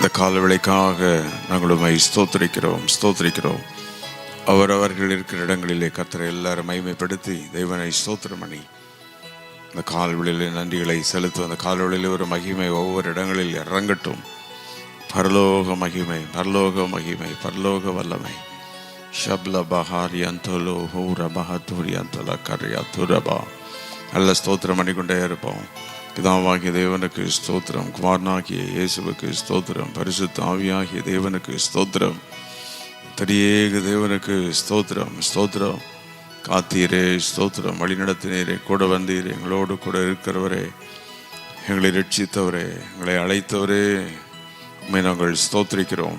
இந்த காலவேளைக்காக நாங்கள் உம்மை ஸ்தோத்திரிக்கிறோம். அவர்கள் இருக்கிற இடங்களிலே கர்த்தரை எல்லாரும் மகிமைப்படுத்தி தேவனை ஸ்தோத்திரம் பண்ணி இந்த கால்வெளியிலே நன்றிகளை செலுத்தும். அந்த கால்வெளியிலே ஒரு மகிமை ஒவ்வொரு இடங்களில் இறங்கட்டும். பரலோக மகிமை, பரலோக வல்லமை. ஷப்ல பஹாரியந்தலோ ஹூர பஹதூரியந்தல கரியாதுரபா. நல்ல ஸ்தோத்திரம் பண்ணிக்கொண்டே இருப்போம். பிதாவாகிய தேவனுக்கு ஸ்தோத்திரம், குமாரனாகிய இயேசுவுக்கு ஸ்தோத்திரம், பரிசுத்த ஆவியாகிய தேவனுக்கு ஸ்தோத்திரம், திரியேக தேவனுக்கு ஸ்தோத்திரம். காத்தீரே ஸ்தோத்திரம், வழிநடத்தினீரே, கூட வந்தீரே, எங்களோடு கூட இருக்கிறவரே, எங்களை ரட்சித்தவரே, எங்களை அழைத்தவரே, உம்மை நாங்கள் ஸ்தோத்திரிக்கிறோம்.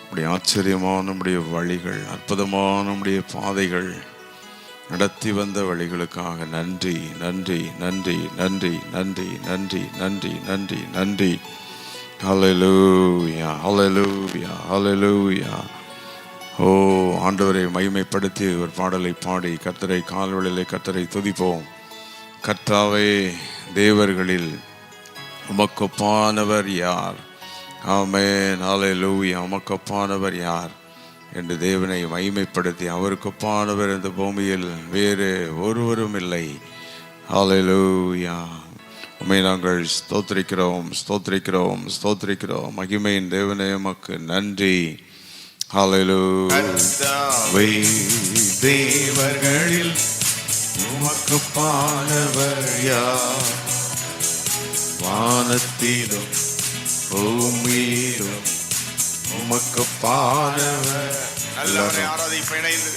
நம்முடைய ஆச்சரியமான நம்முடைய வழிகள், அற்புதமான நம்முடைய பாதைகள், நடத்தி வந்த வழிகளுக்காக நன்றி. ஹல்லேலூயா. ஓ ஆண்டவரை மகிமைப்படுத்தி ஒரு பாடலை பாடி கர்த்தரை கால்வெளியிலே கர்த்தரை துதிப்போம். கர்த்தாவே, தேவர்களில் உமக்கொப்பானவர் யார்? ஆமென், ஹல்லேலூயா. உமக்கொப்பானவர் யார் என்று தேவனை மகிமைப்படுத்தி, அவருக்கொப்பானவர் இந்த பூமியில் வேறு ஒருவரும் இல்லை. ஹல்லேலூயா. உம்மை நாங்கள் ஸ்தோத்திரிக்கிறோம். மகிமையின் தேவனே, உமக்கு நன்றி. ஹல்லேலூயா. தேவர்களில் உமக்கொப்பானவர் யார்? வானத்திலும் பூமியிலும் உமக்கொப்பானவர். நல்லவரை ஆராதிப்போம் இணைந்து.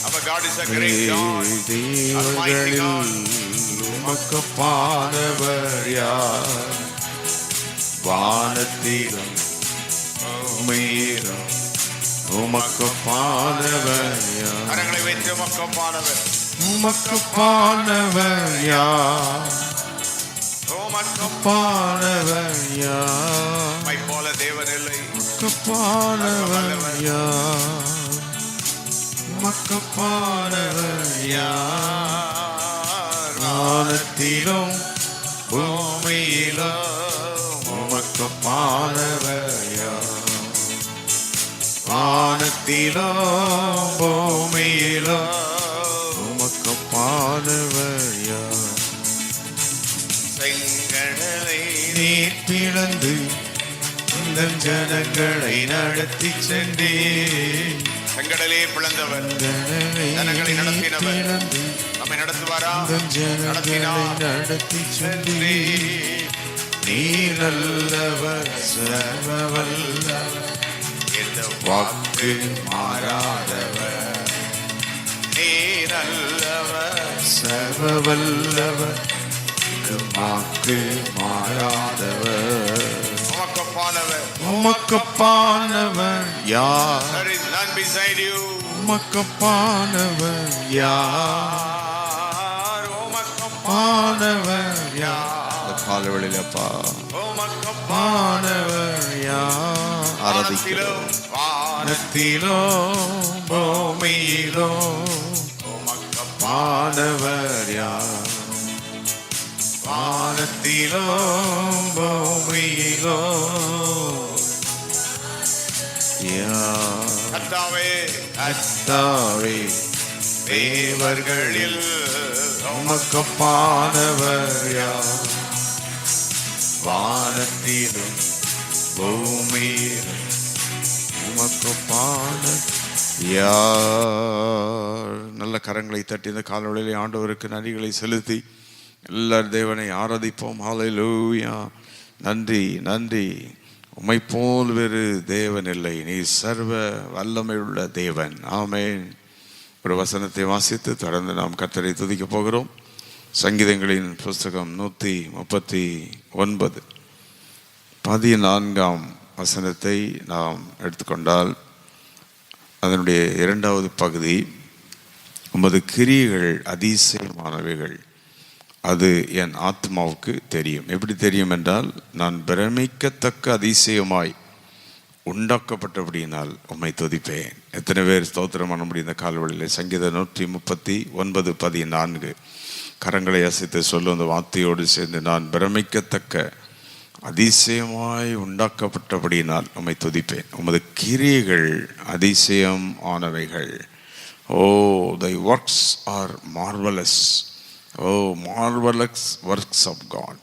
Our God is a great God. தேவர்களில் உமக்கொப்பானவர் யார்? வானத்திலும் பூமியிலும் உமக்கொப்பானவர் யார்? கரங்களை வைத்து உமக்கொப்பானவர் யார்? உமக்கொப்பானவர் யார்? உம்மை போல தேவன் இல்லை. உமக்கொப்பானவர் யார்? உமக்கொப்பானவர் யார்? வானத்திலும் பூமியிலும் உமக்கொப்பானவர் யார்? வானத்திலும் பூமியிலும் உமக்கொப்பானவர் யார்? செங்கடலை நீர் பிளந்து இந்த ஜனங்களை நடத்தி சென்றே. செங்கடலே பிளந்தவர், ஜனங்களை நடத்தினவர், நம்மை நடத்துவாரா? நடத்தி சென்றே. நீர் நல்லவர், சர்வவல்லவர், இந்த வாக்கு மாறாதவர். நீர் நல்லவர், சர்வவல்லவர், வாக்கு மாறாதவர். உமக்கொப்பானவர் யார்? There is none beside you. உமக்கொப்பானவர் யார்? உமக்கொப்பானவர் யார்? காலவெளியில் அப்பா, உமக்கொப்பானவர் யார்? ஆராதிக்கிறோம். வானத்திலோ பூமியிலோ உமக்கொப்பானவர் யார்? வானத்திலோ பூமியிலோ கர்த்தாவே, தேவர்களில் உமக்கொப்பானவர் யார்? வானத்திலும் பூமியிலும் உமக்கொப்பானவர் யார்? நல்ல கரங்களை தட்டி இந்த காலவெளியிலே ஆண்டவருக்கு நன்றிகளை செலுத்தி எல்லார் தேவனை ஆராதிப்போம். ஹல்லேலூயா. நன்றி. உம்மை போல் வேறு தேவன் இல்லை. நீ சர்வ வல்லமையுள்ள தேவன். ஆமென். ஒரு வசனத்தை வாசித்து தொடர்ந்து நாம் கர்த்தரை துதிக்க போகிறோம். சங்கீதங்களின் புஸ்தகம் 139 14ஆம் வசனத்தை நாம் எடுத்துக்கொண்டால் அதனுடைய 2வது பகுதி, உமது கிரியைகள் அதிசயமானவைகள், அது என் ஆத்மாவுக்கு தெரியும். எப்படி தெரியும் என்றால், நான் பிரமிக்கத்தக்க அதிசயமாய் உண்டாக்கப்பட்டபடியினால் உம்மை துதிப்பேன். எத்தனை பேர் ஸ்தோத்திரம் பண்ண முடியும் இந்த கால்வழியில்? சங்கீதம் 139:14. கரங்களை அசைத்து சொல்லும் அந்த வார்த்தையோடு சேர்ந்து, நான் பிரமிக்கத்தக்க அதிசயமாய் உண்டாக்கப்பட்டபடியினால் உம்மை துதிப்பேன். உமது கிரியைகள் அதிசயம் ஆனவைகள். Oh, thy works are marvellous. Oh, marvellous works of God.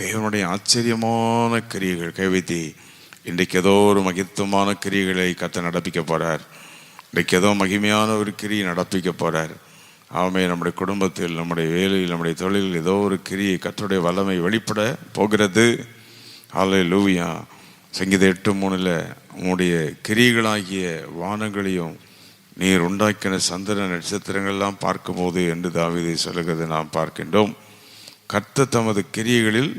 தேவனுடைய ஆச்சரியமான கிரியைகள். கைவைத்தி இன்றைக்கு ஏதோ ஒரு மகித்துவமான கிரியைகளை கர்த்தர் நடப்பிக்க போகிறார். இன்றைக்கு ஏதோ மகிமையான ஒரு கிரியை நடப்பிக்க போகிறார். ஆமே, நம்முடைய குடும்பத்தில், நம்முடைய வேலையில், நம்முடைய தொழிலில் ஏதோ ஒரு கிரியை கர்த்தருடைய வல்லமை வெளிப்பட போகிறது. ஹல்லேலூயா. சங்கீதம் 8:3 உம்முடைய கிரியைகளாகிய வானங்களையும் நீர் உண்டாக்கின சந்திர நட்சத்திரங்கள்லாம் பார்க்கும்போது என்று தாவீது சொல்லுகிறது நாம் பார்க்கின்றோம். கர்த்தர் தமது கிரியைகளில்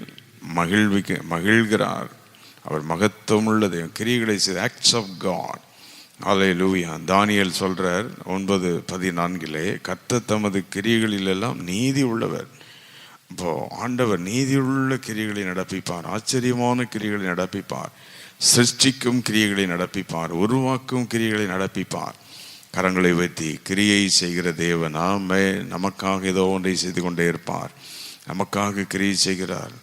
மகிழ்கிறார். அவர் மகத்துவமுள்ள தேவன். கிரியைகளை செய்த ஆக்ட்ஸ் ஆஃப் காட். ஹல்லேலூயா. தானியேல் சொல்றார் 9:14 கர்த்தர் தமது கிரியைகளில் எல்லாம் நீதி உள்ளவர். இப்போ ஆண்டவர் நீதியுள்ள கிரியைகளை நடப்பிப்பார். ஆச்சரியமான கிரியைகளை நடப்பிப்பார். சிருஷ்டிக்கும் கிரியைகளை நடப்பிப்பார். உருவாக்கும் கிரியைகளை நடப்பிப்பார். கரங்களை வைத்தி கிரியை செய்கிற தேவன். ஆமே, நமக்காக ஏதோ ஒன்றை செய்து கொண்டே இருப்பார். நமக்காக கிரியை செய்கிறார்.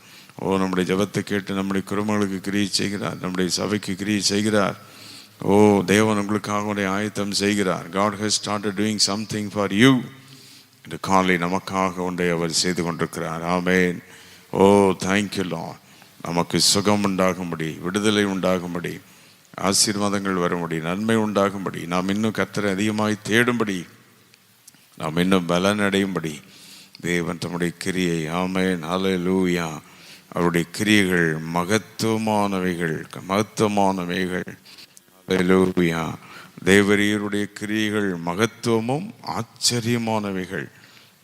ஓ, நம்முடைய ஜெபத்தை கேட்டு நம்முடைய குடும்பங்களுக்கு கிரியை செய்கிறார். நம்முடைய சபைக்கு கிரியை செய்கிறார். ஓ, தேவன் உங்களுக்காக உடைய ஆயத்தம் செய்கிறார். God has started doing something for you. இந்த காலை நமக்காக ஒன்றை அவர் செய்து கொண்டிருக்கிறார். ஆமேன். ஓ, தேங்க்யூ லார்ட். நமக்கு சுகம் உண்டாகும்படி, விடுதலை உண்டாகும்படி, ஆசீர்வாதங்கள் வரும்படி, நன்மை உண்டாகும்படி, நாம் இன்னும் கர்த்தரை அதிகமாய் தேடும்படி, நாம் இன்னும் பலன் அடையும்படி தேவன் தம்முடைய கிரியை. ஆமேன். ஹல்லேலூயா. அவருடைய கிரியைகள் மகத்துவமானவைகள். ஹல்லேலூயா. தேவரீருடைய கிரியைகள் மகத்துவமும் ஆச்சரியமானவைகள்.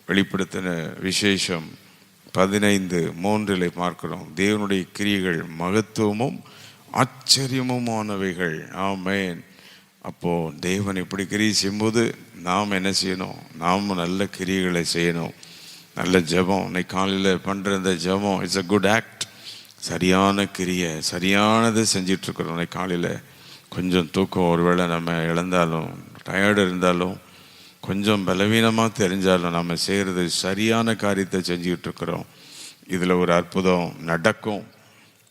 வெளிப்படுத்தின விசேஷம் 15:3 பார்க்கிறோம். தேவனுடைய கிரியைகள் மகத்துவமும் ஆச்சரியமுமானவைகள். ஆமேன். அப்போ தேவன் இப்படி கிரியை செய்யும்போது நாம் என்ன செய்யணும்? நாம் நல்ல கிரியைகளை செய்யணும். நல்ல ஜெபம். இன்னைக்கு காலையில் பண்ணுற இந்த ஜெபம் இட்ஸ் அ குட் ஆக்ட். சரியான கிரியை, சரியானதை செஞ்சிட்ருக்குறோம். இன்னைக்கு காலையில் கொஞ்சம் தூக்கம் ஒருவேளை நம்ம இழந்தாலும், டயர்டு இருந்தாலும், கொஞ்சம் பலவீனமாக தெரிஞ்சாலும் நம்ம செய்கிறது சரியான காரியத்தை செஞ்சுக்கிட்டு இருக்கிறோம். இதில் ஒரு அற்புதம் நடக்கும்.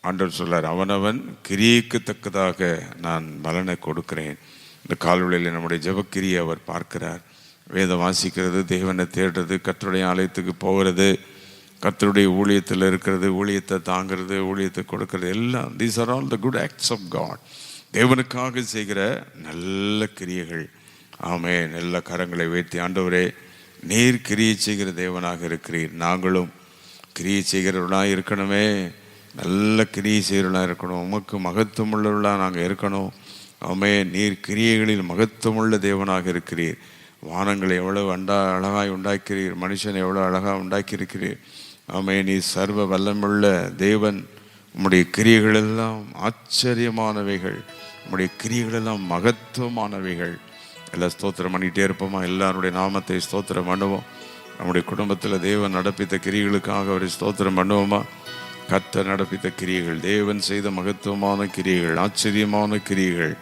ஆண்டவர் சொல்றார், அவனவன் கிரியைக்கு தக்கதாக நான் பலனை கொடுக்கிறேன். இந்த கால்வழியில் நம்முடைய ஜெபக்கிரியை அவர் பார்க்கிறார். வேதம் வாசிக்கிறது, தேவனை தேடுறது, கர்த்தருடைய ஆலயத்துக்கு போகிறது, கர்த்தருடைய ஊழியத்தில் இருக்கிறது, ஊழியத்தை தாங்கிறது, ஊழியத்தை கொடுக்கறது, எல்லாம் these are all the good acts of God. தேவனுக்காக செய்கிற நல்ல கிரியைகள். ஆமே, நல்ல கரங்களை வைத்து, ஆண்டவரே நீர் கிரியை செய்கிற தேவனாக இருக்கிறீர், நாங்களும் கிரியை செய்கிறவர்களாக இருக்கணுமே, நல்ல கிரியை செய்கிறவர்களாக இருக்கணும், உமக்கு மகத்துவம் உள்ளவர்களாக நாங்கள் இருக்கணும். ஆமே, நீர் கிரியைகளில் மகத்துவமுள்ள தேவனாக இருக்கிறீர். வானங்களை எவ்வளவு அழகாய் உண்டாக்கிறீர், மனுஷனை எவ்வளோ அழகாக உண்டாக்கியிருக்கிறீர். ஆமே, நீ சர்வ வல்லமுள்ள தேவன். உம்முடைய கிரியைகளெல்லாம் ஆச்சரியமானவைகள், உம்முடைய கிரியைகளெல்லாம் மகத்துவமானவைகள். எல்லாம் ஸ்தோத்திரம் பண்ணிகிட்டே இருப்போமா? எல்லாருடைய நாமத்தை ஸ்தோத்திரம் பண்ணுவோம். நம்முடைய குடும்பத்தில் தேவன் நடப்பித்த கிரியைகளுக்காக அவரை ஸ்தோத்திரம் பண்ணுவோமா? கர்த்தர் நடப்பித்த கிரியைகள், தேவன் செய்த மகத்துவமான கிரியைகள், ஆச்சரியமான கிரியைகள்.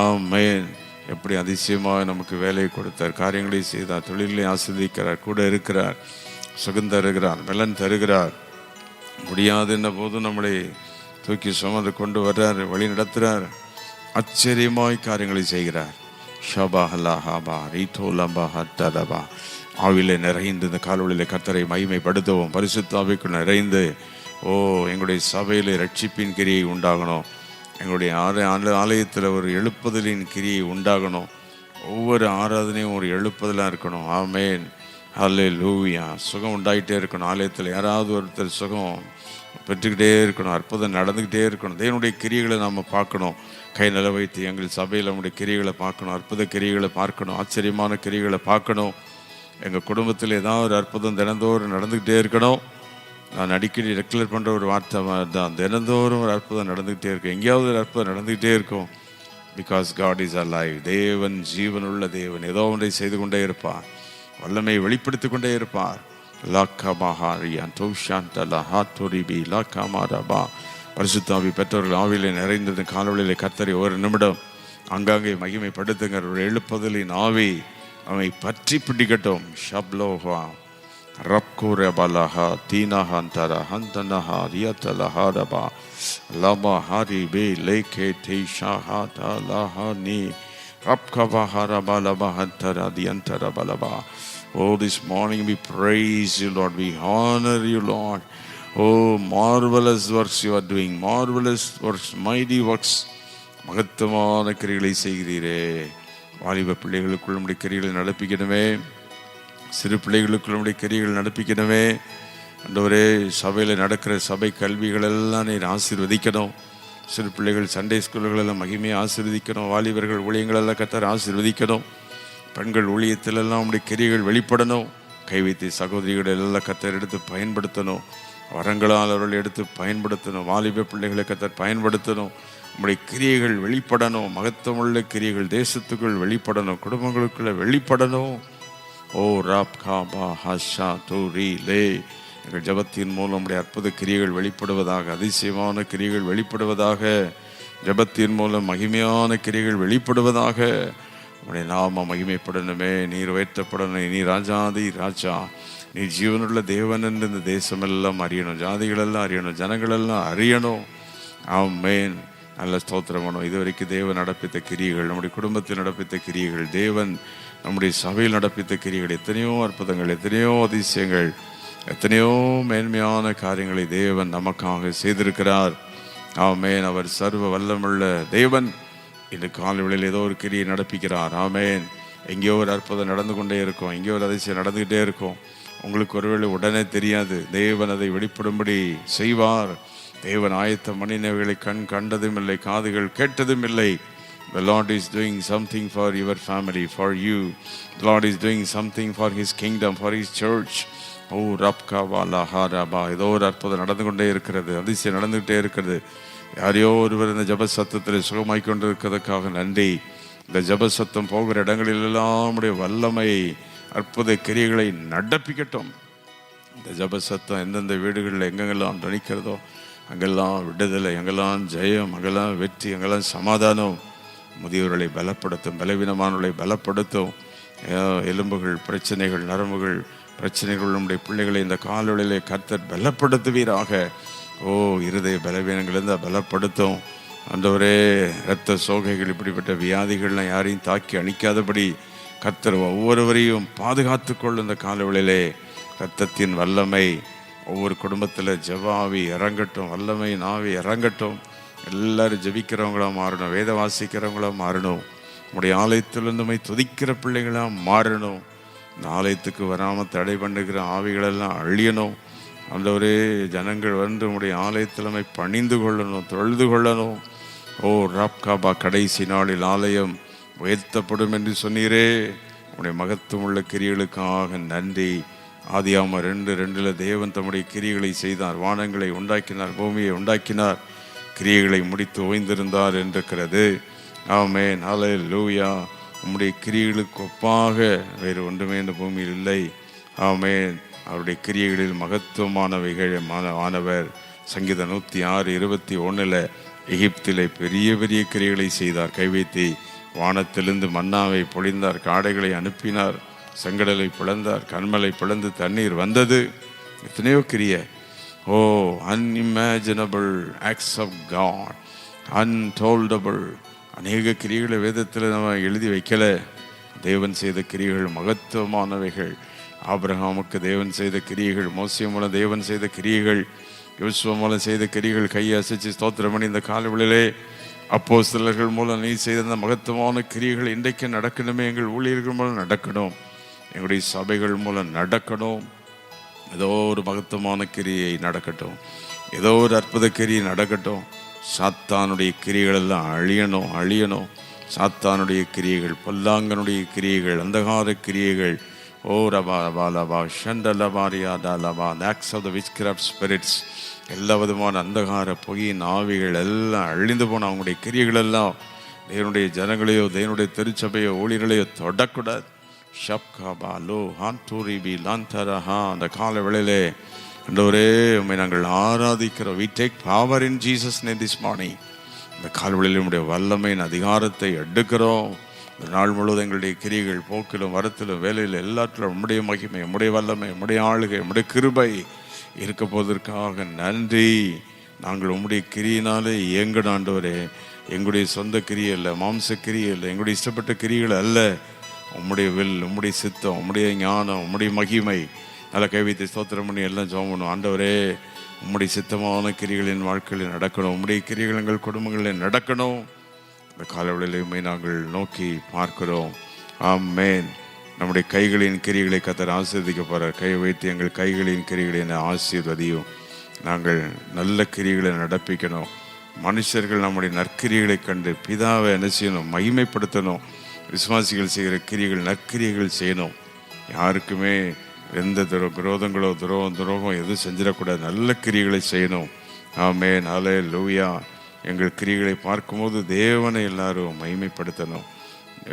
ஆமென். எப்படி அதிசயமாக நமக்கு வேலையை கொடுத்தார், காரியங்களை செய்தார், தொழிலை ஆஸ்வதிக்கிறார், கூட இருக்கிறார், சுகம் தருகிறார், பலன் தருகிறார். முடியாது என்ன போதும் நம்மளை தூக்கி சுமந்து கொண்டு வர்றார், வழி நடத்துகிறார், ஆச்சரியமாய் காரியங்களை செய்கிறார். ஷபா ஹலா ஹாபா ரீட்டோ லம்பா ஹட்டதபா. ஆவிலே நிறைந்து இந்த காலவழியிலே கர்த்தரை மகிமைப்படுத்துவோம். பரிசுத்த ஆவிக்குள் நிறைந்து, ஓ, எங்களுடைய சபையில் ரட்சிப்பின் கிரியை உண்டாகணும், எங்களுடைய ஆலயத்தில் ஒரு எழுப்புதலின் கிரியை உண்டாகணும், ஒவ்வொரு ஆராதனையும் ஒரு எழுப்புதலாக இருக்கணும். ஆமேன். ஹல்லேலூயா. சுகம் உண்டாகிட்டே இருக்கணும். ஆலயத்தில் யாராவது ஒருத்தர் சுகம் பெற்றுக்கிட்டே இருக்கணும், அற்புதம் நடந்துக்கிட்டே இருக்கணும். தேவனுடைய கிரியைகளை நாம் பார்க்கணும். கை நில வைத்து எங்கள் சபையில் நம்முடைய கிரியைகளை பார்க்கணும், அற்புத கிரியைகளை பார்க்கணும், ஆச்சரியமான கிரியைகளை பார்க்கணும். எங்கள் குடும்பத்தில் ஏதாவது ஒரு அற்புதம் தினந்தோறும் நடந்துக்கிட்டே இருக்கணும். நான் அடிக்கடி ரெகுலர் பண்ணுற ஒரு வார்த்தை தான், தினந்தோறும் ஒரு அற்புதம் நடந்துக்கிட்டே இருக்கும், எங்கேயாவது ஒரு அற்புதம் நடந்துக்கிட்டே இருக்கும். Because God is alive. தேவன் ஜீவனுள்ள தேவன். ஏதோ ஒன்றை செய்து கொண்டே இருப்பார், வல்லமை வெளிப்படுத்தி கொண்டே இருப்பார். பரிசுத்தாவி பெற்றவர்கள் ஆவிலே நிறைந்தது காலவழியிலே கர்த்தரை ஒரு நிமிடம் அங்காங்கே மகிமைப்படுத்துங்க. ஒரு எழுப்புதலின் ஆவி அவனை பற்றி பிடிக்கட்டும். ஷப்லோஹா Rapkurebalaha, Tina Hantara, Hantanaha, Riatalahadaba, Lama Haribe, Leke Teshahata Lahani, Rapkavaharaba Hantara, Diantara Balaba. Oh, this morning we praise you, Lord. We honor you, Lord. Oh, marvelous works you are doing. Marvelous works, mighty works. மகத்துவமான கிரிகளை செய்கிறீரே. வாலிப பிள்ளைகளுக்குள் நம்முடைய கிரிகளை நடப்பிக்கணுமே. சிறு பிள்ளைகளுக்குள் நம்முடைய கிரிகளை நடப்பிக்கணுமே. ஆண்டவரே, சபையில் நடக்கிற சபை கல்விகள் எல்லாம் நீர் ஆசீர்வதிக்கணும். சிறு பிள்ளைகள் சண்டே ஸ்கூல்களெல்லாம் மகிமையை ஆசீர்வதிக்கணும். வாலிபர்கள் ஊழியங்களெல்லாம் கர்த்தர் ஆசீர்வதிக்கணும். பெண்கள் ஊழியத்திலெல்லாம் நம்முடைய கிரிகள் வெளிப்படணும். கைவைத்திய சகோதரிகளை எல்லாம் கர்த்தர் எடுத்து பயன்படுத்தணும். வரங்களால் அவர்கள் எடுத்து பயன்படுத்தணும். வாலிப பிள்ளைகளை கர்த்தர் பயன்படுத்தணும். நம்முடைய கிரியைகள் வெளிப்படணும். மகத்துவமுள்ள கிரியைகள் தேசத்துக்குள் வெளிப்படணும். குடும்பங்களுக்குள்ள வெளிப்படணும். ஓ ராப் காபா ஹஷா தூரி லே. எங்கள் ஜபத்தின் மூலம் நம்முடைய அற்புத கிரியைகள் வெளிப்படுவதாக, அதிசயமான கிரியைகள் வெளிப்படுவதாக, ஜபத்தின் மூலம் மகிமையான கிரியைகள் வெளிப்படுவதாக. உடைய நாம மகிமைப்படணுமே. நீர் உயர்த்தப்படணும். நீ ராஜாதி ராஜா, நீ ஜீவனுள்ள தேவன் என்று இந்த தேசமெல்லாம் அறியணும். ஜாதிகளெல்லாம் அறியணும். ஜனங்களெல்லாம் அறியணும். ஆமென். நல்ல ஸ்தோத்திரம் வேணும். இதுவரைக்கும் தேவன் நடப்பித்த கிரியைகள், நம்முடைய குடும்பத்தில் நடப்பித்த கிரியைகள், தேவன் நம்முடைய சபையில் நடப்பித்த கிரியைகள், எத்தனையோ அற்புதங்கள், எத்தனையோ அதிசயங்கள், எத்தனையோ மேன்மையான காரியங்களை தேவன் நமக்காக செய்திருக்கிறார். ஆமென். அவர் சர்வ வல்லமுள்ள தேவன். இந்த காலவெளியில் ஏதோ ஒரு கிரியை நடப்பிக்கிறார். ஆமென். எங்கேயோ ஒரு அற்புதம் நடந்து கொண்டே இருக்கும். எங்கேயோ ஒரு அதிசயம் நடந்துகிட்டே இருக்கும். உங்களுக்கு ஒருவேளை உடனே தெரியாது. தேவன் அதை வெளிப்படும்படி செய்வார். தேவன் ஆயத்த மணினவைகளை கண் கண்டதும் இல்லை, காதுகள் கேட்டதும் இல்லை. The Lord is doing something for your family, for you. The Lord is doing something for His kingdom, for His church. ஓ ரப்காவாலா ஹாராபா. ஏதோ ஒரு அற்புதம் நடந்து கொண்டே இருக்கிறது. அதிசயம் நடந்துகிட்டே இருக்கிறது. யாரையோ ஒருவர் இந்த ஜப சத்தத்தில் சுகமாய் கொண்டிருக்கிறதுக்காக நன்றி. இந்த ஜப சத்தம் போகிற இடங்களிலெல்லாம் உடைய வல்லமை, அற்புத கிரியைகளை நடப்பிக்கட்டும். இந்த ஜப சத்தம் எந்தெந்த வீடுகளில் எங்கெங்கெல்லாம் துணிக்கிறதோ அங்கெல்லாம் விடுதலை, எங்கெல்லாம் ஜெயம், அங்கெல்லாம் வெற்றி, எங்கெல்லாம் சமாதானம். முதியோர்களை பலப்படுத்தும், பலவீனமானவர்களை பலப்படுத்தும். எலும்புகள் பிரச்சனைகள், நரம்புகள் பிரச்சனைகள், நம்முடைய பிள்ளைகளை இந்த காலவெளியிலே கர்த்தர் பலப்படுத்துவீராக. ஓ இருதய பலவீனங்களிலிருந்து பலப்படுத்தும். ஆண்டவரே, இரத்த சோகைகள், இப்படிப்பட்ட வியாதிகள்லாம் யாரையும் தாக்கி அழிக்காதபடி கர்த்தர் ஒவ்வொருவரையும் பாதுகாத்து கொள்ளும். இந்த காலவெளியிலே இரத்தத்தின் வல்லமை ஒவ்வொரு குடும்பத்தில் ஜெபாவி இறங்கட்டும். வல்லமை நாவி இறங்கட்டும். எல்லாரும் ஜெபிக்கிறவங்களாக மாறணும். வேத வாசிக்கிறவங்களாக மாறணும். நம்முடைய ஆலயத்திலிருந்துமை துதிக்கிற பிள்ளைகளாக மாறணும். இந்த ஆலயத்துக்கு வராமல் தடை பண்ணுகிற ஆவிகளெல்லாம் அழியணும். ஆண்டவரே, ஜனங்கள் வந்து நம்முடைய ஆலயத்திலமை பணிந்து கொள்ளணும், தொழுது கொள்ளணும். ஓ ராப்காபா, கடைசி நாளில் ஆலயம் உயர்த்தப்படும் என்று சொன்னீரே. உங்களுடைய மகத்துவமுள்ள கிரியைகளுக்காக நன்றி. ஆதியாகமம் 2:2 தேவன் தம்முடைய கிரியைகளை செய்தார். வானங்களை உண்டாக்கினார், பூமியை உண்டாக்கினார், கிரியைகளை முடித்து ஓய்ந்திருந்தார் என்றிருக்கிறது. ஆமென். ஹல்லேலூயா. உம்முடைய கிரியைகளுக்கு ஒப்பாக வேறு ஒன்றுமே இந்த பூமியில் இல்லை. ஆமென். அவருடைய கிரியைகளில் மகத்துவமானவைகள் ஆனவர். சங்கீதம் 106:21 எகிப்திலே பெரிய பெரிய கிரியைகளை செய்தார். கைவைத்தி வானத்திலிருந்து மன்னாவை பொழிந்தார், காடைகளை அனுப்பினார், செங்கடலை பிளந்தார், கண்மலை பிளந்து தண்ணீர் வந்தது. எத்தனையோ கிரியை. ஓ அன்இமேஜினபிள் ஆக்ட்ஸ் ஆஃப் காட், அன்டோல்டபிள். அநேக கிரியைகளை வேதத்தில் நம்ம எழுதி வைக்கல. தேவன் செய்த கிரியைகள் மகத்துவமானவைகள். ஆபிரகாமுக்கு தேவன் செய்த கிரியைகள், மோசே மூலம் தேவன் செய்த கிரியைகள், யோசுவா மூலம் செய்த கிரியைகள், கையை அசைச்சு ஸ்தோத்திரம் பண்ணி இந்த காலவெளியிலே அப்போஸ்தலர்கள் மூலம் நீ செய்த அந்த மகத்துவமான கிரியைகள் இன்றைக்கு நடக்கணுமே. எங்கள் ஊழியர்கள் மூலம் நடக்கணும், எங்களுடைய சபைகள் மூலம் நடக்கணும். ஏதோ ஒரு மகத்துவமான கிரியை நடக்கட்டும், ஏதோ ஒரு அற்புத கிரியை நடக்கட்டும். சாத்தானுடைய கிரியைகள் எல்லாம் அழியணும். சாத்தானுடைய கிரியைகள், பொல்லாங்கனுடைய கிரியைகள், அந்தகார கிரியைகள், ஓ ரபா ரபா ஷண்டலபாரியா டாலபா, ஆக்ட்ஸ் ஆஃப் த விட்ச்கிராஃப்ட் ஸ்பிரிட்ஸ், எல்லா விதமான அந்தகார பொய்யின் ஆவிகள் எல்லாம் அழிந்து போன அவங்களுடைய கிரியைகள் எல்லாம் தேவனுடைய ஜனங்களையோ, தேவனுடைய திருச்சபையோ, ஊழியர்களையோ தொடக்கூடாது. ஷப்காபா லோ ஹான்டூரி பி லாந்தரஹா. அந்த கால வேளையிலே ஆண்டவரே, உம்மை நாங்கள் ஆராதிக்கிறோம். we take power in Jesus name this morning. இந்த காலவெளியில் உம்முடைய வல்லமையின் அதிகாரத்தை எடுக்கிறோம். நாள் முழுவதும் எங்களுடைய கிரிகள் போக்கிலும் வரத்திலும் வேலையில் எல்லாத்திலும் உம்முடைய மகிமை, உம்முடைய வல்லமை, உம்முடைய ஆளுகை, உம்முடைய கிருபை இருக்க போவதற்காக நன்றி. நாங்கள் உம்முடைய கிரியினாலே இயங்கணும் ஆண்டவரே. எங்களுடைய சொந்த கிரியை இல்லை, மாம்ச கிரியை இல்லை, எங்களுடைய இஷ்டப்பட்ட கிரிகள் அல்ல. உம்முடைய வில், உம்முடைய சித்தம், உம்முடைய ஞானம், உம்முடைய மகிமை. நல்ல கைவித்தை ஸ்தோத்திரம் பண்ணி எல்லாம் ஜெபம் பண்ணுவோம். ஆண்டவரே, உம்முடைய சித்தமான கிரிகளின் வாழ்க்கையில் நடக்கணும், உம்முடைய கிரிகள் எங்கள் குடும்பங்களில் நடக்கணும். இந்த காலவெளியிலுமே நாங்கள் நோக்கி பார்க்கிறோம். ஆமென். நம்முடைய கைகளின் கிரிகளை கர்த்தர் ஆசீர்வதிக்க போகிறார். கை வைத்து எங்கள் கைகளின் கிரிகளை ஆசீர்வதியும். நாங்கள் நல்ல கிரிகளை நடப்பிக்கணும். மனுஷர்கள் நம்முடைய நற்கிரிகளை கண்டு பிதாவை என்ன செய்யணும்? மகிமைப்படுத்தணும். விசுவாசிகள் செய்கிற கிரிகள் நற்கிரிகள் செய்யணும். யாருக்குமே எந்த விரோதங்களோ துரோகம் எதுவும் செஞ்சிடக்கூடாது. நல்ல கிரிகளை செய்யணும். ஆமென். ஹல்லேலூயா. எங்கள் கிரிகளை பார்க்கும்போது தேவனை எல்லாரும் மகிமைப்படுத்தணும்.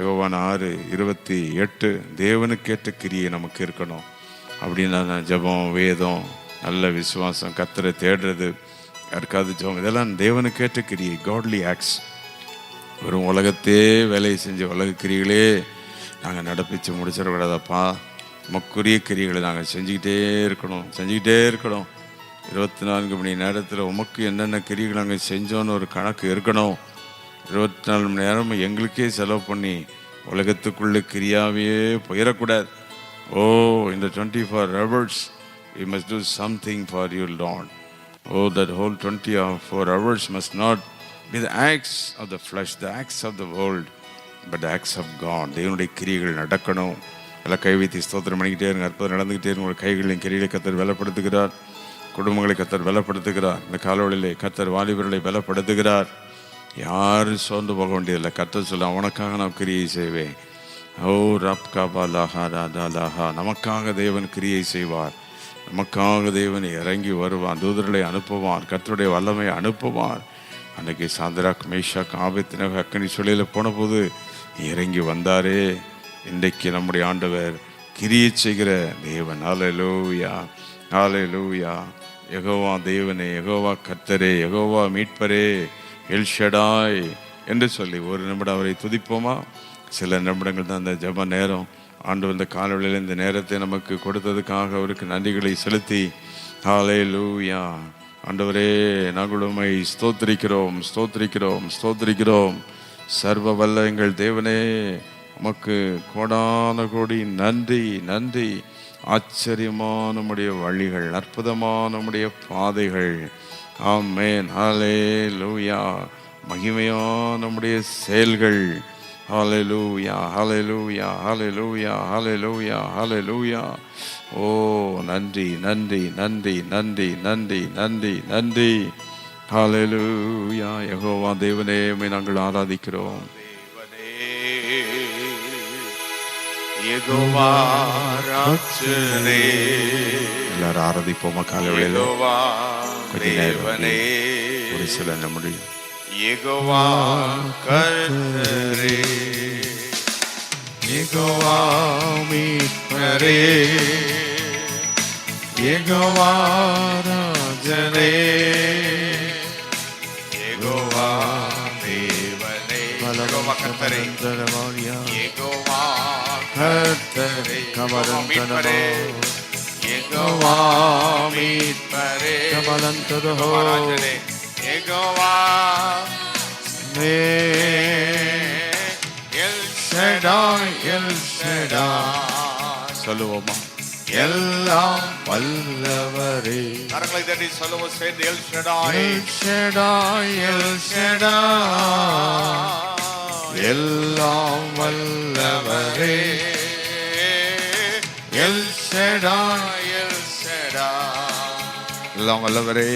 யோவான் 6:28 தேவனுக்கேற்ற கிரியை நமக்கு இருக்கணும். அப்படின்னா ஜெபம், வேதம், நல்ல விசுவாசம், கர்த்தரை தேடுறது, யாருக்காவது ஜெபம், இதெல்லாம் தேவனுக்கேற்ற கிரியை, காட்லி ஆக்ட்ஸ். வெறும் உலகத்தே வேலையை செஞ்ச உலக கிரிகளே நாங்கள் நடப்பிச்சு முடிச்சிடக்கூடாதப்பா. நமக்குரிய கிரிகளை நாங்கள் செஞ்சுக்கிட்டே இருக்கணும். 24 மணி நேரத்தில் உமக்கு என்னென்ன கிரிகள் நாங்கள் செஞ்சோன்னு ஒரு கணக்கு இருக்கணும். 24 மணி நேரமும் எங்களுக்கே செலவு பண்ணி உலகத்துக்குள்ளே கிரியாவே போயிடக்கூடாது. In the 24 hours we must do something for you, Lord. That whole 24 hours must not be the acts of the flesh, the acts of the world, but the acts of God. தேவனுடைய கிரியைகள் நடக்கணும். எல்லாம் கை வைத்து ஸ்தோத்திரம் பண்ணிக்கிட்டே இருங்க. அற்புதம் நடந்துக்கிட்டே இருங்க. உங்கள் கைகளின் கிரிகளை கர்த்தர் பலப்படுத்துகிறார். குடும்பங்களை கர்த்தர் பலப்படுத்துகிறார். இந்த காலவெளியிலே கர்த்தர் வாலிபர்களை பலப்படுத்துகிறார். யாரும் சோர்ந்து போக வேண்டியதில்லை. கர்த்தர் சொல்ல, அவனுக்காக நான் கிரியை செய்வேன். நமக்காக தேவன் கிரியை செய்வார். நமக்காக தேவன் இறங்கி வருவான். தூதர்களை அனுப்புவான். கர்த்தருடைய வல்லமையை அனுப்புவான். அன்றைக்கி சாத்ராக், மேஷாக், ஆபேத்நேகோ அக்கினி சூளையில் போன போது இறங்கி வந்தாரே. இன்றைக்கு நம்முடைய ஆண்டவர் கிரியை செய்கிற தேவன். ஹல்லேலூயா, ஹல்லேலூயா. யெகோவா தேவனே, யெகோவா கர்த்தரே, யெகோவா மீட்பரே, எல் ஷடாய் என்று சொல்லி ஒரு நிமிடம் அவரை துதிப்போமா? சில நிமிடங்கள் தான் அந்த ஜெப நேரம். ஆண்டவர் இந்த காலவெளியில் இந்த நேரத்தை நமக்கு கொடுத்ததுக்காக அவருக்கு நன்றிகளை செலுத்தி, ஹல்லேலூயா. ஆண்டவரே, நாங்கள் உம்மை ஸ்தோத்திரிக்கிறோம், ஸ்தோத்திரிக்கிறோம், ஸ்தோத்திரிக்கிறோம். சர்வ வல்ல எங்கள் தேவனே, உமக்கு கோடான கோடி நன்றி, நன்றி. ஆச்சரியமான நம்முடைய வழிகள், அற்புதமான நம்முடைய பாதைகள். ஆமென். ஹல்லேலூயா. மகிமையான நம்முடைய செயல்கள். ஹல்லேலூயா, ஹல்லேலூயா, ஹல்லேலூயா, ஹல்லேலூயா, ஹல்லேலூயா. நன்றி, நன்றி, நன்றி, நன்றி, நன்றி, நன்றி, நன்றி. ஹல்லேலூயா. யெகோவா தேவனே, உம்மை நாங்கள் ஆராதிக்கிறோம். யெகோவா ராஜனே, எல்லாரும் ஆராதிப்போமா? காலையில கொஞ்ச நேரம் ஒரு சில நம்முடைய யெகோவா கர்த்தரே, யெகோவா மீட்பரே, யெகோவா ராஜனே, யெகோவா தேவனே, யெகோவா கர்த்தரே, யெகோவா கர்த்தரே, யெகோவா மீட்பரே, யெகோவா மீட்பரே, யெகோவா ராஜனே, யெகோவா எல் ஷடாய், எல் ஷடாய். சொல்லுவோமா? எல்லாம் வல்லவரே. கரங்களை தட்டி சொல்லுவோம் சேர்ந்து, L Shaddai, L Shaddai, L Shaddai. எல்லாம் வல்லவரே, எல் ஷடாய், எல் ஷடாய். எல்லாம் வல்லவரே,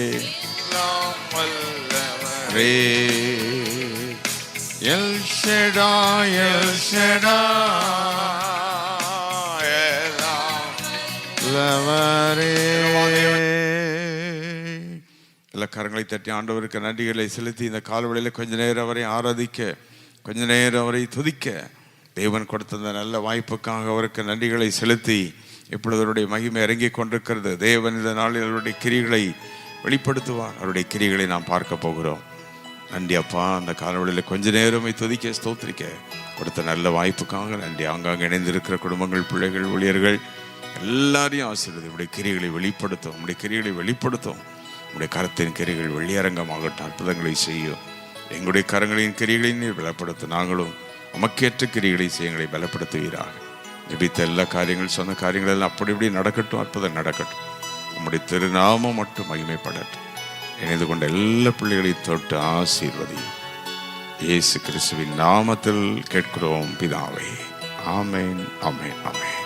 எல்லாம் வல்லவரே, எல் ஷடாய், எல் ஷடாய். எல்லாம் வல்லவரே. எல்லா கரங்களை தட்டி ஆண்டவருக்கு நன்றிகளை செலுத்தி இந்த காலவெளியில் கொஞ்ச நேரம் அவரை ஆராதிக்க, கொஞ்ச நேரம் அவரை துதிக்க தேவன் கொடுத்த அந்த நல்ல வாய்ப்புக்காக அவருக்கு நன்றிகளை செலுத்தி இப்பொழுது அவருடைய மகிமை இறங்கி கொண்டிருக்கிறது. தேவன் இந்த நாளில் அவருடைய கிரிகளை வெளிப்படுத்துவார். அவருடைய கிரிகளை நாம் பார்க்க போகிறோம். நன்றி அப்பா. அந்த காலவெளியில் கொஞ்ச நேரமே துதிக்க ஸ்தோத்திரிக்க கொடுத்த நல்ல வாய்ப்புக்காக நன்றி. ஆங்காங்கே இணைந்திருக்கிற குடும்பங்கள், பிள்ளைகள், ஊழியர்கள் எல்லாரையும் ஆசீர்வதி. உடைய கிரிகளை வெளிப்படுத்தும், உடைய கிரிகளை வெளிப்படுத்தும். உடைய கரத்தின் கிரிகள் வெளியரங்கமாகட்டும், அற்புதங்களை செய்யும். எங்களுடைய கரங்களின் கிரிகளை நீர் பலப்படுத்தும். நாங்களும் உமக்கேற்ற கிரிகளை செய்ய எங்களை பலப்படுத்துவீராக. ஜெபித்த எல்லா காரியங்கள், சொன்ன காரியங்கள் எல்லாம் அப்படி இப்படி நடக்கட்டும், அற்புதம் நடக்கட்டும். உம்முடைய திருநாமம் மட்டும் மகிமைப்படட்டும். இணைந்து கொண்ட எல்லா பிள்ளைகளையும் தொட்டு ஆசீர்வதியும். இயேசு கிறிஸ்துவின் நாமத்தில் கேட்கிறோம் பிதாவே. ஆமென், ஆமென், ஆமென்.